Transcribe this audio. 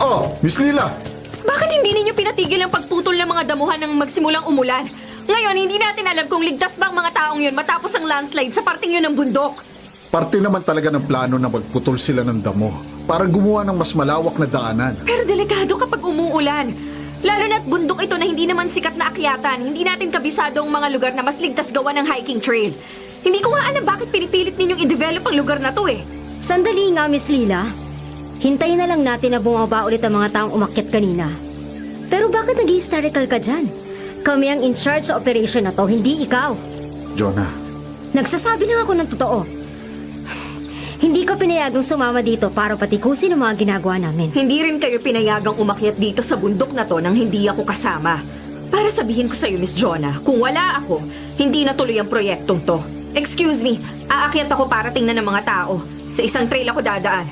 Oh, Miss Lila! Bakit hindi ninyo pinatigil ang pagputol ng mga damuhan nang magsimulang umulan? Ngayon, hindi natin alam kung ligtas ba ang mga taong yun matapos ang landslide sa parting yun ng bundok. Parte naman talaga ng plano na magputol sila ng damo para gumawa ng mas malawak na daanan. Pero delikado kapag umuulan. Lalo na't bundok ito na hindi naman sikat na akyatan. Hindi natin kabisado ang mga lugar na mas ligtas gawa ng hiking trail. Hindi ko nga alam bakit pinipilit ninyong i-develop ang lugar na to eh. Sandali nga, Miss Lila. Hintayin na lang natin na bumaba ulit ang mga taong umakyat kanina. Pero bakit nag-hysterical ka dyan? Kami ang in charge sa operation na to, hindi ikaw. Jonah, Nagsasabi lang ako ng totoo. Hindi ko pinayagang sumama dito para patikusin ang mga ginagawa namin. Hindi rin kayo pinayagang umakyat dito sa bundok na to nang hindi ako kasama. Para sabihin ko sa'yo, Miss Jonah, kung wala ako, hindi natuloy ang proyektong to. Excuse me, aakyat ako para tingnan ng mga tao. Sa isang trail ako dadaan.